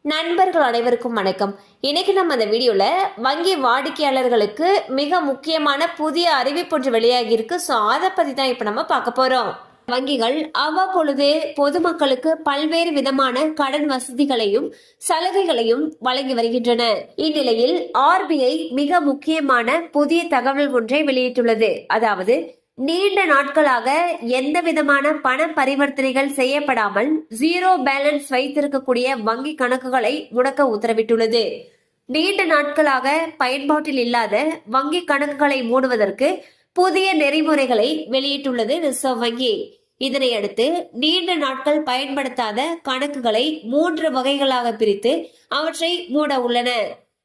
நண்பர்கள் அனைவருக்கும் வணக்கம். இன்னைக்கு நம்ம அந்த வீடியோல வங்கி வாடிக்கையாளர்களுக்கு மிக முக்கியமான புதிய அறிவிப்பு ஒன்று வெளியாகி இருக்கு. ஸோ அதை பத்தி தான் இப்ப நம்ம பார்க்க போறோம். வங்கிகள் அவ்வப்பொழுது பொதுமக்களுக்கு பல்வேறு விதமான கடன் வசதிகளையும் சலுகைகளையும் வழங்கி வருகின்றன. இந்நிலையில் ஆர்பிஐ மிக முக்கியமான புதிய தகவல் ஒன்றை வெளியிட்டுள்ளது. அதாவது நீண்ட நாட்களாக எந்த விதமான பண பரிவர்த்தனைகள் செய்யப்படாமல் ஜீரோ பேலன்ஸ் வைத்திருக்கக்கூடிய வங்கி கணக்குகளை முடக்க உத்தரவிட்டுள்ளது. நீண்ட நாட்களாக பயன்பாட்டில் இல்லாத வங்கி கணக்குகளை மூடுவதற்கு புதிய நெறிமுறைகளை வெளியிட்டுள்ளது ரிசர்வ் வங்கி. இதனையடுத்து நீண்ட நாட்கள் பயன்படுத்தாத கணக்குகளை 3 வகைகளாக பிரித்து அவற்றை மூட உள்ளன.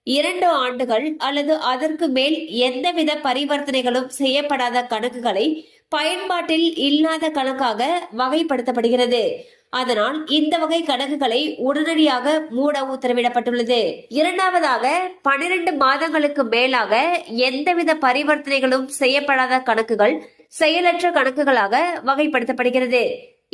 2 ஆண்டுகள் அல்லது அதற்கு மேல் எந்தவித பரிவர்த்தனைகளும் செய்யப்படாத கணக்குகளை பயன்பாட்டில் இல்லாத கணக்காக வகைப்படுத்தப்படுகிறது. அதனால் இந்த வகை கணக்குகளை உடனடியாக மூட உத்தரவிடப்பட்டுள்ளது. இரண்டாவதாக 12 மாதங்களுக்கு மேலாக எந்தவித பரிவர்த்தனைகளும் செய்யப்படாத கணக்குகள் செயலற்ற கணக்குகளாக வகைப்படுத்தப்படுகிறது.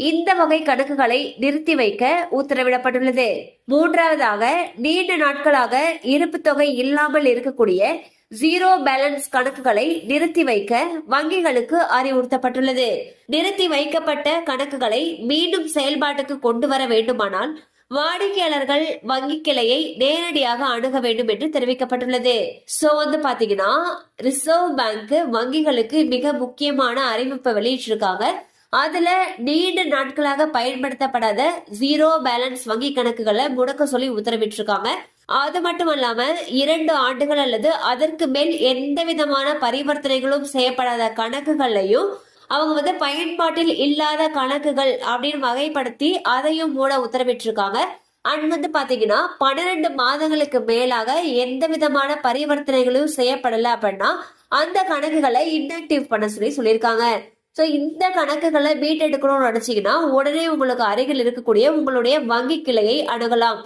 இந்த வகை கணக்குகளை நிறுத்தி வைக்க உத்தரவிடப்பட்டுள்ளது. மூன்றாவதாக நீண்ட நாட்களாக இருப்பு தொகை இல்லாமல் இருக்கக்கூடிய ஜீரோ பேலன்ஸ் கணக்குகளை நிறுத்தி வைக்க வங்கிகளுக்கு அறிவுறுத்தப்பட்டுள்ளது. நிறுத்தி வைக்கப்பட்ட கணக்குகளை மீண்டும் செயல்பாட்டுக்கு கொண்டு வர வேண்டுமானால் வாடிக்கையாளர்கள் வங்கி கிளையை நேரடியாக அணுக வேண்டும் என்று தெரிவிக்கப்பட்டுள்ளது. சோ பாத்தீங்கன்னா ரிசர்வ் பேங்க் வங்கிகளுக்கு மிக முக்கியமான அறிவிப்பை வெளியிட்டிருக்காங்க. அதுல நீண்ட நாட்களாக பயன்படுத்தப்படாத ஜீரோ பேலன்ஸ் வங்கி கணக்குகளை முடக்க சொல்லி உத்தரவிட்டிருக்காங்க. அது மட்டும் இல்லாம 2 ஆண்டுகள் அல்லது அதற்கு மேல் எந்த விதமான பரிவர்த்தனைகளும் செய்யப்படாத கணக்குகளையும் அவங்க பயன்பாட்டில் இல்லாத கணக்குகள் அப்படின்னு வகைப்படுத்தி அதையும் மூட உத்தரவிட்டிருக்காங்க. அண்ட் பாத்தீங்கன்னா 12 மாதங்களுக்கு மேலாக எந்த விதமான பரிவர்த்தனைகளும் செய்யப்படல அப்படின்னா அந்த கணக்குகளை இன்ஆக்டிவ் பண்ண சொல்லியிருக்காங்க. ஸோ இந்த கணக்குகளை மீட்டெடுக்கணும்னு நினைச்சீங்கன்னா உடனே உங்களுக்கு அருகில் இருக்கக்கூடிய உங்களுடைய வங்கி கிளையை அணுகலாம்.